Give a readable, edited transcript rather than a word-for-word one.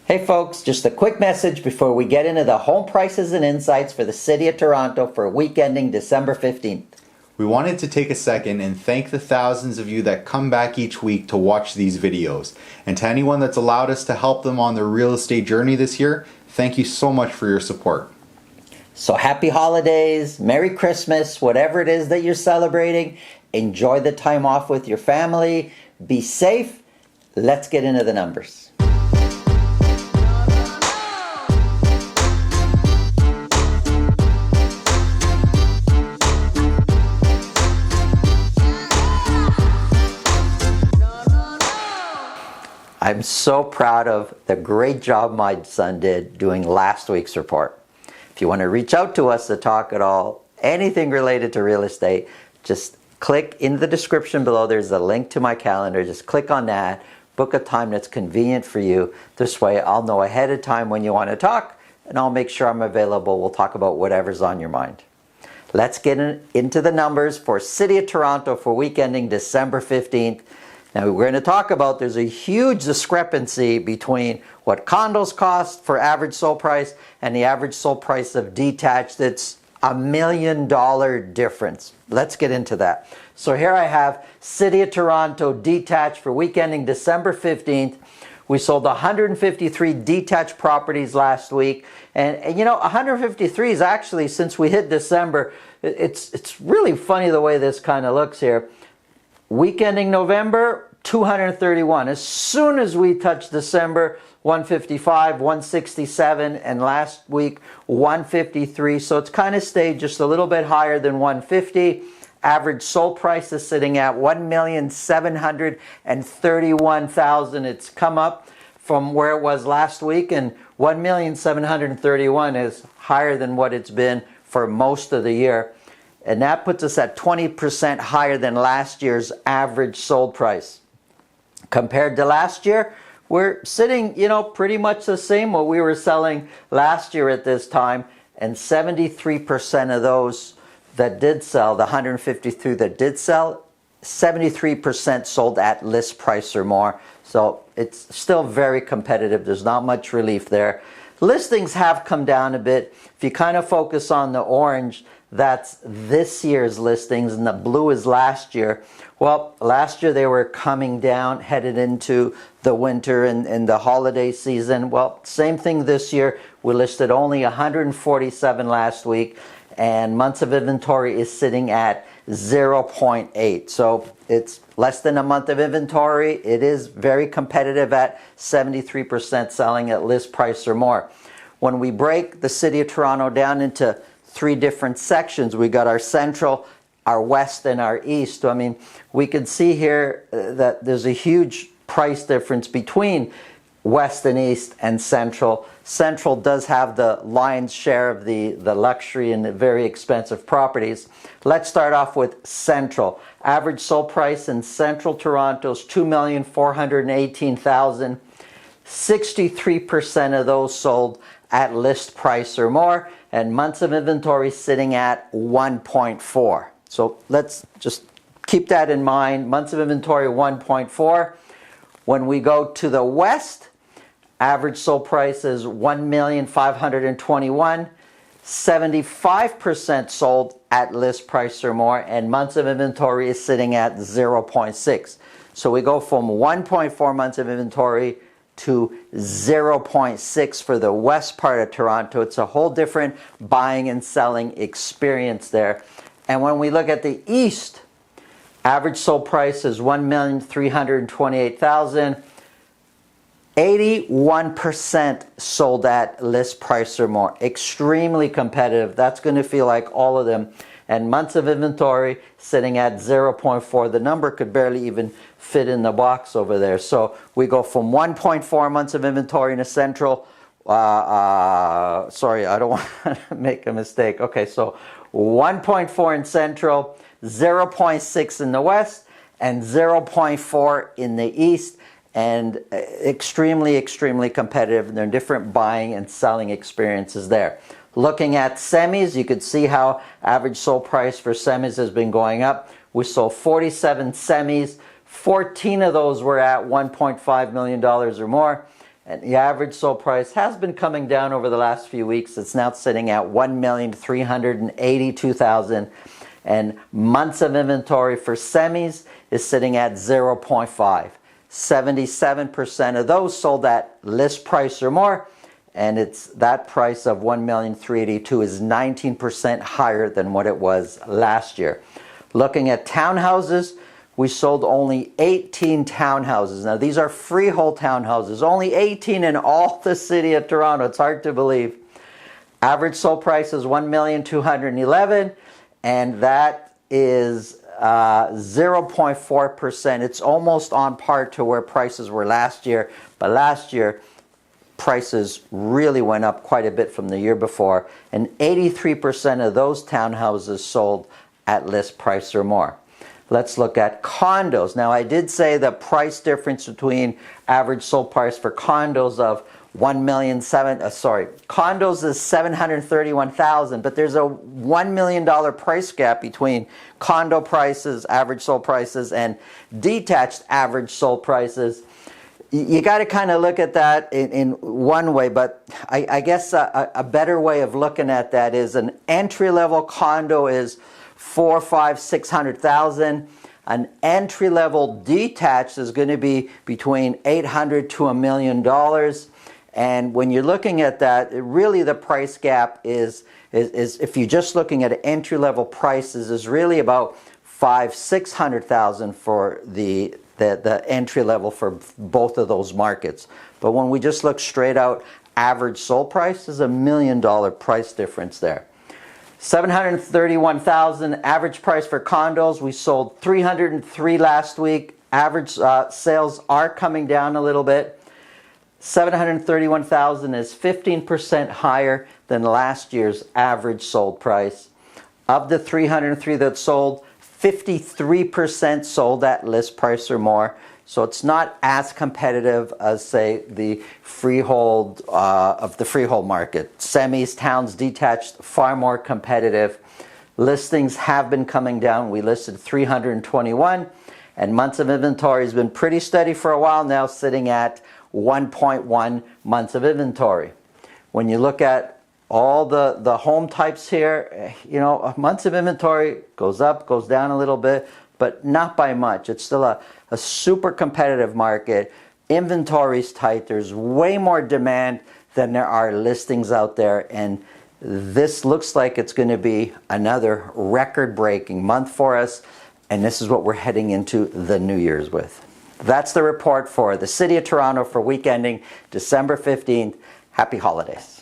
Hey folks, just a quick message before we get into the home prices and insights for the City of Toronto for week ending December 15th. We wanted to take a second and thank the thousands of you that come back each week to watch these videos. And to anyone that's allowed us to help them on their real estate journey this year, thank you so much for your support. So happy holidays, Merry Christmas, whatever it is that you're celebrating. Enjoy the time off with your family. Be safe. Let's get into the numbers. I'm so proud of the great job my son did doing last week's report. If you want to reach out to us to talk at all, anything related to real estate, just click in the description below. There's a link to my calendar. Just click on that, book a time that's convenient for you. This way I'll know ahead of time when you want to talk, and I'll make sure I'm available. We'll talk about whatever's on your mind. Let's get into the numbers for City of Toronto for week ending December 15th. Now we're going to talk about there's a huge discrepancy between what condos cost for average sold price and the average sold price of detached. It's $1 million difference. Let's get into that. So here I have City of Toronto detached for week ending December 15th. We sold 153 detached properties last week. And you know, 153 is actually, since we hit December, it's really funny the way this kind of looks here. Week ending November, 231. As soon as we touch December, 155, 167, and last week, 153. So it's kind of stayed just a little bit higher than 150. Average sold price is sitting at $1,731,000. It's come up from where it was last week, and $1,731,000 is higher than what it's been for most of the year. And that puts us at 20% higher than last year's average sold price. Compared to last year, we're sitting, pretty much the same what we were selling last year at this time. And 73% of those that did sell, the 153 that did sell, 73% sold at list price or more. So it's still very competitive. There's not much relief there. Listings have come down a bit. If you kind of focus on the orange, that's this year's listings, and the blue is last year. Well, last year they were coming down, headed into the winter and the holiday season. Well, same thing this year. We listed only 147 last week, and months of inventory is sitting at 0.8. So it's less than a month of inventory. It is very competitive at 73% selling at list price or more. When we break the City of Toronto down into three different sections, we got our central, our west, and our east. I mean, we can see here that there's a huge price difference between west and east and central. Central does have the lion's share of the luxury and the very expensive properties. Let's start off with central. Average sold price in central Toronto is $2,418,000. 63% of those sold at list price or more, and months of inventory sitting at 1.4. So let's just keep that in mind. Months of inventory 1.4. When we go to the west, average sold price is $1,521,000. 75% sold at list price or more, and months of inventory is sitting at 0.6. So we go from 1.4 months of inventory to 0.6 for the west part of Toronto. It's a whole different buying and selling experience there. And when we look at the east, average sold price is $1,328,000. 81% sold at list price or more. Extremely competitive. That's going to feel like all of them. And months of inventory sitting at 0.4. The number could barely even fit in the box over there. So we go from 1.4 months of inventory in the central. Sorry, I don't want to make a mistake. Okay, so 1.4 in central, 0.6 in the west, and 0.4 in the east. And extremely, extremely competitive. There are different buying and selling experiences there. Looking at semis, you could see how average sold price for semis has been going up. We sold 47 semis. 14 of those were at $1.5 million or more. And the average sold price has been coming down over the last few weeks. It's now sitting at 1,382,000. And months of inventory for semis is sitting at 0.5. 77% of those sold at list price or more, and it's that price of 1,382,000 is 19% higher than what it was last year. Looking at townhouses, we sold only 18 townhouses. Now these are freehold townhouses, only 18 in all the city of Toronto. It's hard to believe. Average sold price is 1,211,000, and that is 0.4%. It's almost on par to where prices were last year, but last year prices really went up quite a bit from the year before, and 83% of those townhouses sold at list price or more. Let's look at condos. Now I did say the price difference between average sold price for condos of condos is 731,000, but there's a $1 million price gap between condo prices, average sold prices, and detached average sold prices. You got to kind of look at that in one way, but I guess a better way of looking at that is an entry-level condo is 600,000. An entry-level detached is going to be between $800,000 to $1 million. And when you're looking at that, really the price gap is if you're just looking at entry-level prices, is really about $600,000 for the entry level for both of those markets. But when we just look straight out, average sold price is $1 million price difference there. 731,000 average price for condos. We sold 303 last week. Average sales are coming down a little bit. 731,000 is 15% higher than last year's average sold price. Of the 303 that sold, 53% sold at list price or more. So it's not as competitive as, say, the freehold of the freehold market. Semis, towns, detached, far more competitive. Listings have been coming down. We listed 321, and months of inventory has been pretty steady for a while now, sitting at 1.1 months of inventory. When you look at all the home types here, you know, months of inventory goes up, goes down a little bit, but not by much. It's still a super competitive market. Inventory's tight. There's way more demand than there are listings out there, and this looks like it's going to be another record-breaking month for us, and this is what we're heading into the New Year's with. That's the report for the City of Toronto for week ending December 15th. Happy holidays.